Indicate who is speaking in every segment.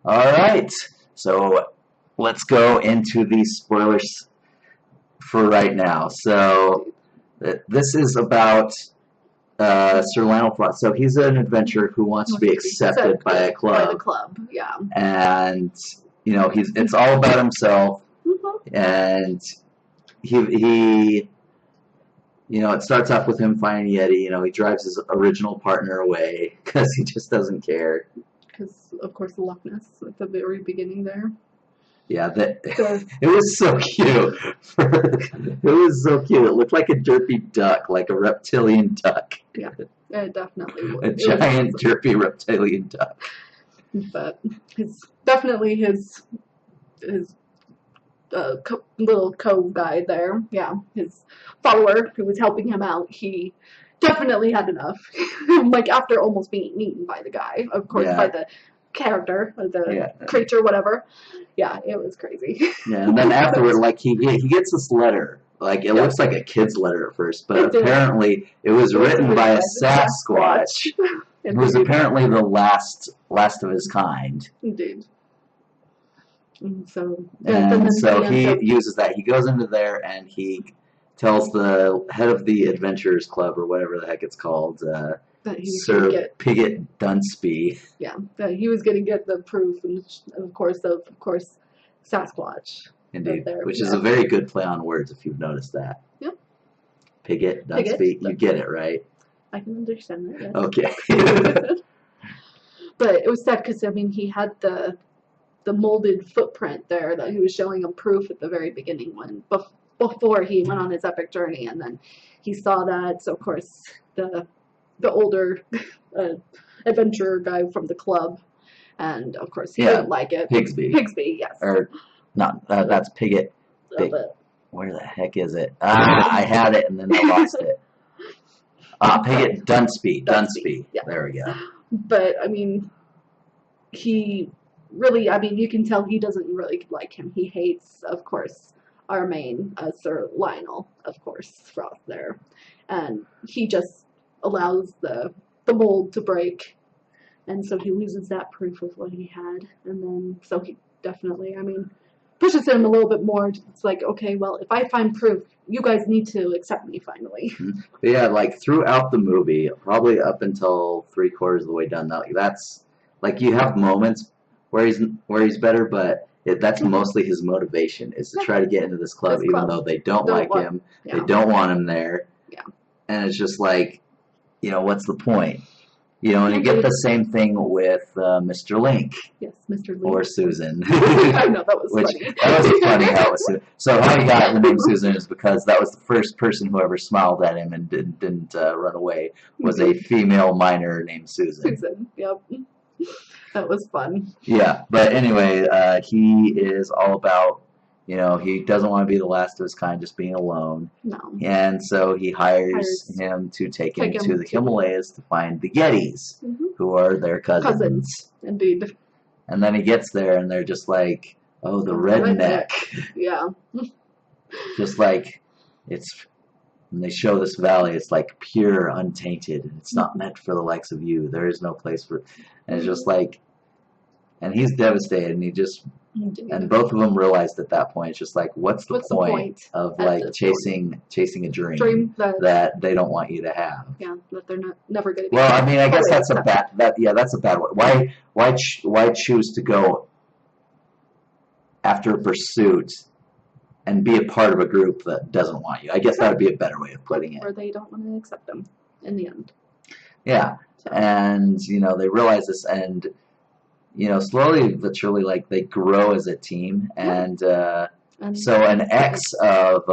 Speaker 1: All right, so let's go into the spoilers for right now. So this is about Sir Lionel Frost. So he's an adventurer who wants to be accepted by a
Speaker 2: By the
Speaker 1: club,
Speaker 2: club, yeah.
Speaker 1: and it's all about himself, and he it starts off with him finding Yeti. He drives his original partner away because he just doesn't care.
Speaker 2: Because, of course, the Loch Ness at the very beginning there.
Speaker 1: Yeah, it was so cute. It was so cute. It looked like a derpy duck, like a reptilian duck.
Speaker 2: Yeah, it definitely was.
Speaker 1: A giant derpy reptilian duck.
Speaker 2: But definitely his little cove guy there, yeah, his follower who was helping him out, he definitely had enough. Like after almost being eaten by the guy, of course, by the character, the creature, whatever. Yeah, it was crazy.
Speaker 1: Yeah, and then afterward, like he gets this letter. Like it looks like a kid's letter at first, but apparently it was written by a Sasquatch, who was apparently the last of his kind.
Speaker 2: Indeed.
Speaker 1: So he uses that. He goes into there and he tells the head of the Adventurers Club or whatever the heck it's called, Sir Pigott Dunsby.
Speaker 2: Yeah, that he was going to get the proof, and of course, Sasquatch.
Speaker 1: Indeed, which is a very good play on words if you've noticed that.
Speaker 2: Yep.
Speaker 1: Pigott Dunsby, you get it, right?
Speaker 2: I can understand that. Yes.
Speaker 1: Okay.
Speaker 2: But it was sad because he had the molded footprint there that he was showing him proof at the very beginning before he went on his epic journey, and then he saw that. So of course the older adventurer guy from the club, and of course he didn't like it. Pigsby, yes.
Speaker 1: Or not? That's Pigott. Where the heck is it? I had it and then I lost it. Pigott Dunsby. Yeah. There we go.
Speaker 2: But he really, you can tell he doesn't really like him. He hates, of course, our main Sir Lionel, of course, Frost there. And he just allows the mold to break. And so he loses that proof of what he had. And then, so he definitely, pushes him a little bit more. It's like, okay, well, if I find proof, you guys need to accept me finally.
Speaker 1: But yeah, like throughout the movie, probably up until 3/4 of the way done, that's like you have moments where he's better, but that's mostly his motivation is to try to get into this club, even though they don't like him, they don't want him there.
Speaker 2: Yeah.
Speaker 1: And it's just like, what's the point? And you get the same thing with Mr. Link.
Speaker 2: Yes, Mr. Link.
Speaker 1: Or Susan.
Speaker 2: I know, that was funny.
Speaker 1: That was funny how it was Susan. So how he got the name Susan is because that was the first person who ever smiled at him and didn't run away, was a female miner named Susan.
Speaker 2: Susan, yep. That was fun.
Speaker 1: Yeah, but anyway, he is all about, he doesn't want to be the last of his kind, just being alone.
Speaker 2: No.
Speaker 1: And so he hires him to take him to the Himalayas to find the Yetis, who are their cousins.
Speaker 2: Indeed.
Speaker 1: And then he gets there, and they're just like, oh, the redneck.
Speaker 2: Yeah.
Speaker 1: Just like, when they show this valley, it's like pure, untainted. It's not meant for the likes of you. There is no place for... And it's just like... And he's devastated, and and both of them realized at that point, it's just like, what's the point of like chasing a dream that they don't want you to have?
Speaker 2: Yeah, that they're never going to be.
Speaker 1: Well, I guess that's a bad that's a bad one. Why choose to go after a pursuit and be a part of a group that doesn't want you? I guess that would be a better way of putting it.
Speaker 2: Or they don't want to accept them in the end.
Speaker 1: Yeah, so. And they realize this, and slowly but surely, like, they grow as a team, and so an ex of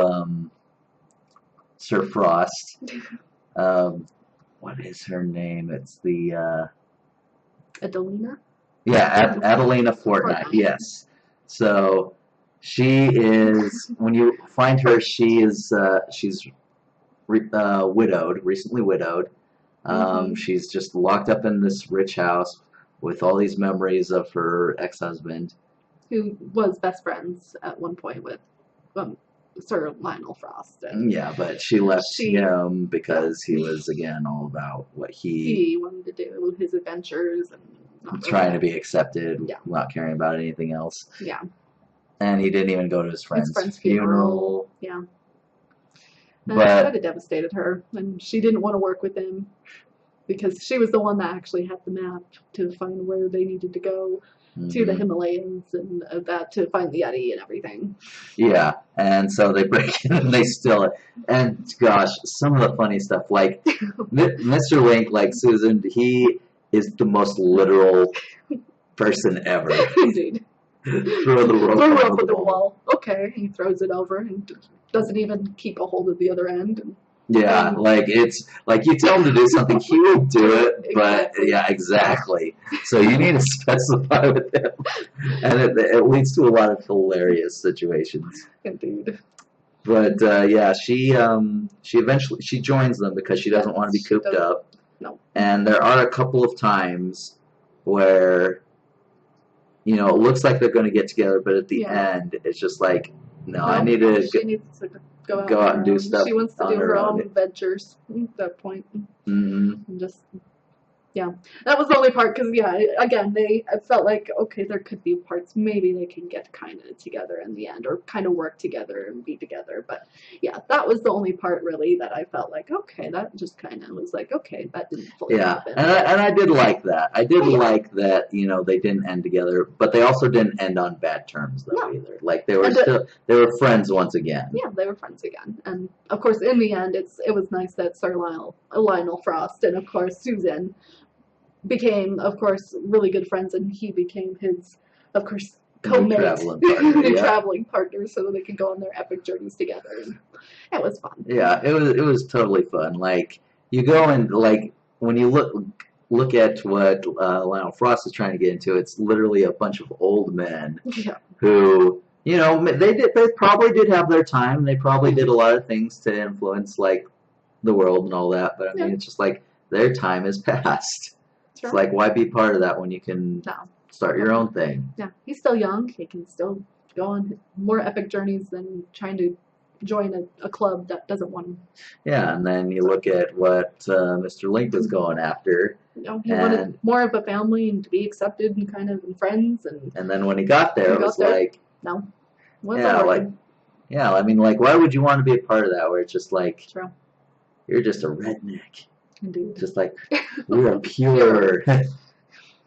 Speaker 1: Sir Frost, what is her name? It's the
Speaker 2: Adelina?
Speaker 1: Yeah, Adelina Fortnite, yes. So she is, when you find her, she's widowed, recently widowed. She's just locked up in this rich house with all these memories of her ex-husband,
Speaker 2: who was best friends at one point with Sir Lionel Frost. And
Speaker 1: yeah, but she left him because he was, again, all about what he
Speaker 2: wanted to do, his adventures, and not
Speaker 1: trying to
Speaker 2: really.
Speaker 1: be accepted,
Speaker 2: Yeah.
Speaker 1: not caring about anything else.
Speaker 2: Yeah.
Speaker 1: And he didn't even go to his friend's funeral.
Speaker 2: Yeah. And it
Speaker 1: But
Speaker 2: kind of devastated her, and she didn't want to work with him because she was the one that actually had the map to find where they needed to go to the
Speaker 1: mhm.
Speaker 2: Himalayas and that to find the Yeti and everything.
Speaker 1: Yeah, and so they break in and they steal it. And gosh, some of the funny stuff, like Mr. Link, like Susan, he is the most literal person ever.
Speaker 2: Indeed.
Speaker 1: Throw the rope
Speaker 2: Throw it
Speaker 1: over
Speaker 2: over the wall. Okay, he throws it over and doesn't even keep a hold of the other end.
Speaker 1: Yeah, like it's like you tell him to do something, he will do it. But
Speaker 2: Exactly.
Speaker 1: yeah, exactly. So you need to specify with him, and it leads to a lot of hilarious situations.
Speaker 2: Indeed.
Speaker 1: But yeah, she eventually she joins them because she doesn't want to be
Speaker 2: She
Speaker 1: cooped
Speaker 2: doesn't-
Speaker 1: up.
Speaker 2: No.
Speaker 1: And there are a couple of times where it looks like they're going to get together, but at the
Speaker 2: Yeah.
Speaker 1: end, it's just like, no, I
Speaker 2: No,
Speaker 1: need to
Speaker 2: she needs to go out,
Speaker 1: go
Speaker 2: on
Speaker 1: out
Speaker 2: her
Speaker 1: and do
Speaker 2: own.
Speaker 1: stuff
Speaker 2: She wants to
Speaker 1: on
Speaker 2: do
Speaker 1: her
Speaker 2: her
Speaker 1: own.
Speaker 2: own adventures at that point.
Speaker 1: Mhm.
Speaker 2: And just, yeah. That was the only part because, yeah, again, I felt like, okay, there could be parts maybe they can get kind of together in the end or kind of work together and be together. But, yeah, that was the only part really that I felt like, okay, that just kind of was like, okay, that didn't fully
Speaker 1: Yeah,
Speaker 2: happen.
Speaker 1: and I did like that. I did
Speaker 2: Oh, yeah.
Speaker 1: like that, they didn't end together, but they also didn't end on bad terms though
Speaker 2: No.
Speaker 1: either. Like they were
Speaker 2: And
Speaker 1: they were friends once again.
Speaker 2: Yeah, they were friends again. And, of course, in the end, it was nice that Sir Lionel Frost and, of course, Susan became, of course, really good friends, and he became his, of course, co-mate,
Speaker 1: traveling partner, yeah.
Speaker 2: traveling partner, so that they could go on their epic journeys together. And it was fun.
Speaker 1: Yeah, it was totally fun. Like you go and like when you look at what Lionel Frost is trying to get into, it's literally a bunch of old men
Speaker 2: Yeah,
Speaker 1: who they probably did have their time. They probably did a lot of things to influence like the world and all that. But I mean,
Speaker 2: Yeah.
Speaker 1: it's just like their time is past.
Speaker 2: sure.
Speaker 1: It's like why be part of that when you can
Speaker 2: No.
Speaker 1: start your own thing?
Speaker 2: Yeah, he's still young. He can still go on more epic journeys than trying to join a club that doesn't want him.
Speaker 1: Yeah, and then you look at what Mr. Link was going after.
Speaker 2: He wanted more of a family and to be accepted and kind of and friends and
Speaker 1: then when he got there, it was like,
Speaker 2: no, wasn't
Speaker 1: yeah, like,
Speaker 2: working.
Speaker 1: yeah, I mean, like, why would you want to be a part of that? Where it's just like,
Speaker 2: True.
Speaker 1: you're just a redneck.
Speaker 2: Indeed.
Speaker 1: Just like, we're pure.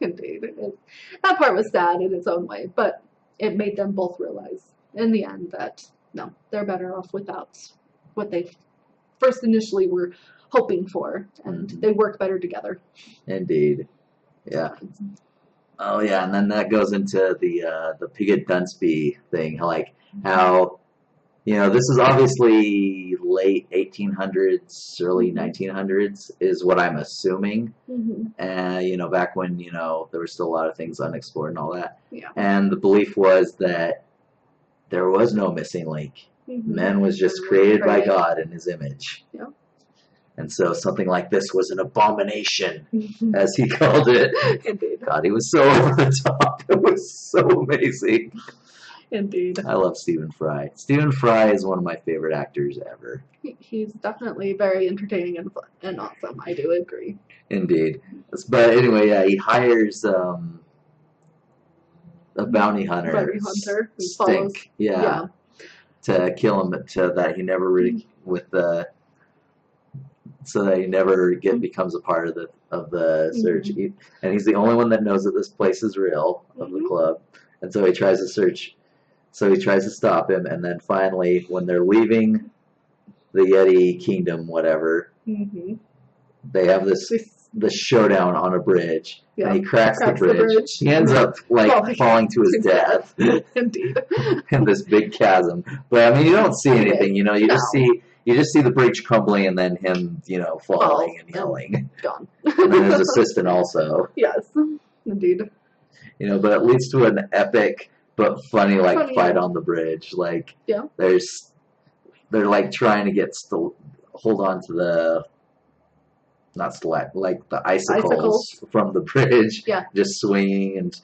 Speaker 2: Indeed. That part was sad in its own way, but it made them both realize in the end that no, they're better off without what they first initially were hoping for, and
Speaker 1: Mhm.
Speaker 2: they work better together.
Speaker 1: Indeed. Yeah. Oh yeah, and then that goes into the Pigott Dunsby thing, like how this is obviously late 1800s, early 1900s is what I'm assuming.
Speaker 2: Mm-hmm.
Speaker 1: And back when there were still a lot of things unexplored and all that.
Speaker 2: Yeah.
Speaker 1: And the belief was that there was no missing link.
Speaker 2: Mm-hmm.
Speaker 1: Man was just created by God in His image.
Speaker 2: Yeah.
Speaker 1: And so something like this was an abomination, as he called it.
Speaker 2: Indeed.
Speaker 1: God, he was so over the top. It was so amazing.
Speaker 2: Indeed.
Speaker 1: I love Stephen Fry. Stephen Fry is one of my favorite actors ever.
Speaker 2: He's definitely very entertaining and fun and awesome. I do agree.
Speaker 1: Indeed. But anyway, yeah, he hires a bounty hunter.
Speaker 2: Bounty hunter who
Speaker 1: Stink.
Speaker 2: follows.
Speaker 1: Yeah. To kill him, so that he never really so that he never becomes a part of the search. And he's the only one that knows that this place is real of the club. And so he tries to search. So he tries to stop him, and then finally, when they're leaving the Yeti Kingdom, whatever, they have the showdown on a bridge, and he cracks the bridge. He ends up falling to his death.
Speaker 2: Indeed.
Speaker 1: In this big chasm. But I mean, you don't see anything. You just see the bridge crumbling, and then him, falling and yelling.
Speaker 2: Gone.
Speaker 1: And then his assistant also.
Speaker 2: Yes, indeed.
Speaker 1: But it leads to an epic but funny fight on the bridge. Like they're like trying to get hold on to the the icicles from the bridge.
Speaker 2: Yeah.
Speaker 1: Just swinging and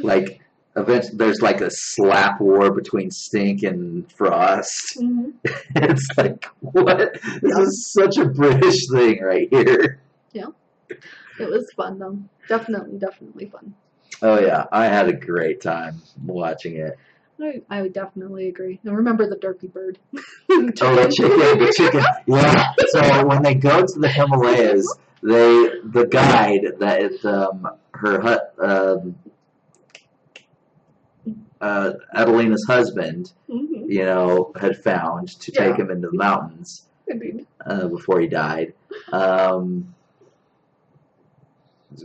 Speaker 1: like eventually there's like a slap war between Stink and Frost. It's like what? This is such a British thing right here.
Speaker 2: Yeah. It was fun though. Definitely fun.
Speaker 1: Oh yeah, I had a great time watching it.
Speaker 2: I would definitely agree. And remember the turkey bird.
Speaker 1: Oh, the chicken. Yeah. So when they go to the Himalayas, the guide that is her Adelina's husband,
Speaker 2: Hmm.
Speaker 1: you know, had found to take him into the mountains
Speaker 2: Indeed.
Speaker 1: before he died.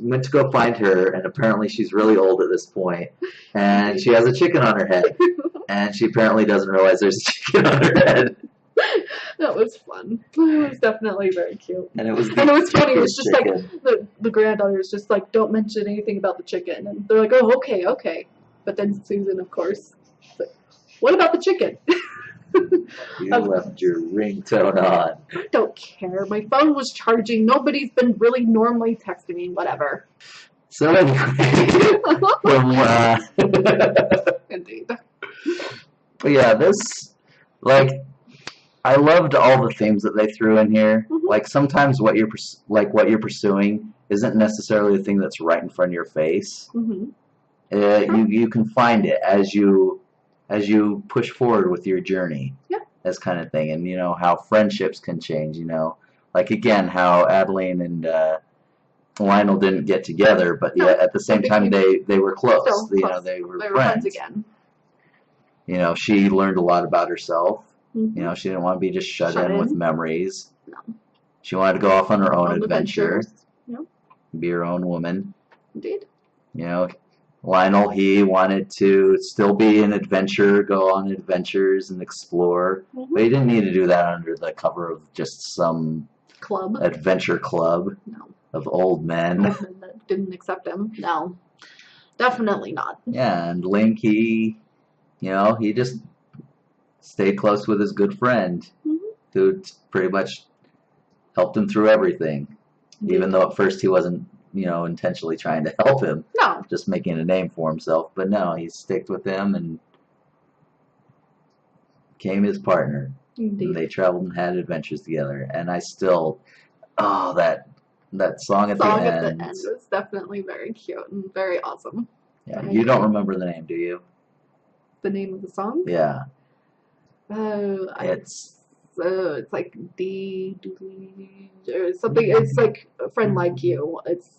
Speaker 1: Went to go find her, and apparently she's really old at this point, and she has a chicken on her head, and she apparently doesn't realize there's a chicken on her head.
Speaker 2: That was fun. It was definitely very cute.
Speaker 1: And it was
Speaker 2: funny. It was just
Speaker 1: chicken.
Speaker 2: like the granddaughter was just like, don't mention anything about the chicken, and they're like, oh, okay. But then Susan, of course, is like, what about the chicken?
Speaker 1: You left your ringtone on.
Speaker 2: I don't care. My phone was charging. Nobody's been really normally texting me. Whatever.
Speaker 1: So anyway,
Speaker 2: Indeed.
Speaker 1: But yeah, this, like, I loved all the themes that they threw in here.
Speaker 2: Mhm.
Speaker 1: Like sometimes what you're pursuing isn't necessarily the thing that's right in front of your face.
Speaker 2: Hmm.
Speaker 1: You can find it as you push forward with your journey.
Speaker 2: Yeah.
Speaker 1: This kind of thing, and you know how friendships can change. You know, like again how Adeline and Lionel didn't get together, but
Speaker 2: No,
Speaker 1: yet at the same time they were close.
Speaker 2: Still
Speaker 1: You
Speaker 2: close.
Speaker 1: know, they were
Speaker 2: They were
Speaker 1: friends.
Speaker 2: friends again.
Speaker 1: You know, she learned a lot about herself.
Speaker 2: Mhm.
Speaker 1: You know, she didn't want to be just shut
Speaker 2: Shut
Speaker 1: in with
Speaker 2: in.
Speaker 1: memories.
Speaker 2: No.
Speaker 1: She wanted to go off on her own
Speaker 2: Own
Speaker 1: adventure,
Speaker 2: adventures. Yep.
Speaker 1: be her own woman.
Speaker 2: Indeed.
Speaker 1: You know, Lionel, he wanted to still be an adventurer, go on adventures and explore,
Speaker 2: Mhm.
Speaker 1: but he didn't need to do that under the cover of just some
Speaker 2: Club.
Speaker 1: adventure club
Speaker 2: No.
Speaker 1: of old men.
Speaker 2: That didn't accept him. No. Definitely not.
Speaker 1: Yeah, and Link, he just stayed close with his good friend,
Speaker 2: Mhm.
Speaker 1: who pretty much helped him through everything, even though at first he wasn't, intentionally trying to help him,
Speaker 2: No.
Speaker 1: just making a name for himself. But no, he sticked with him and became his partner.
Speaker 2: Indeed.
Speaker 1: And they traveled and had adventures together. And I still, that song at the end.
Speaker 2: Was definitely very cute and very awesome.
Speaker 1: Yeah, you don't remember the name, do you?
Speaker 2: The name of the song?
Speaker 1: Yeah.
Speaker 2: It's like D or something. It's like A Friend Like You. It's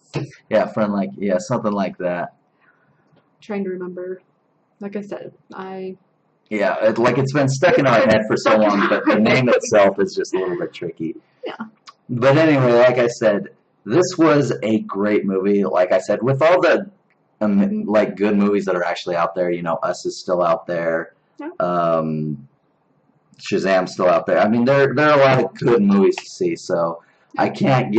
Speaker 1: Something like that.
Speaker 2: Trying to remember. Like I said,
Speaker 1: Yeah, it's been stuck in our head for so long, but the name itself is just a little bit tricky.
Speaker 2: Yeah.
Speaker 1: But anyway, like I said, this was a great movie. Like I said, with all the good movies that are actually out there, Us is still out there.
Speaker 2: Yeah.
Speaker 1: Shazam's still out there. I mean, there are a lot of good movies to see. So I'm giving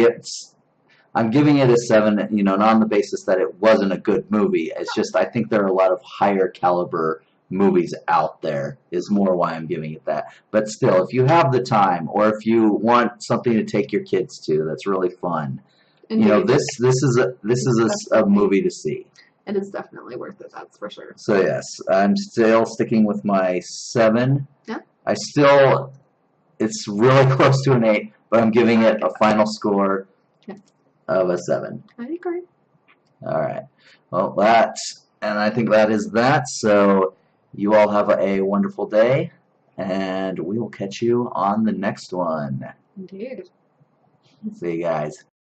Speaker 1: it a 7. Not on the basis that it wasn't a good movie. It's just I think there are a lot of higher caliber movies out there is more why I'm giving it that. But still, if you have the time or if you want something to take your kids to that's really fun, this is a movie to see.
Speaker 2: It is definitely worth it, that's for sure.
Speaker 1: So yes, I'm still sticking with my 7.
Speaker 2: Yeah.
Speaker 1: It's really close to an 8, but I'm giving it a final score of a 7.
Speaker 2: I agree.
Speaker 1: All right. Well, I think that is that. So you all have a wonderful day, and we will catch you on the next one.
Speaker 2: Indeed.
Speaker 1: See you guys.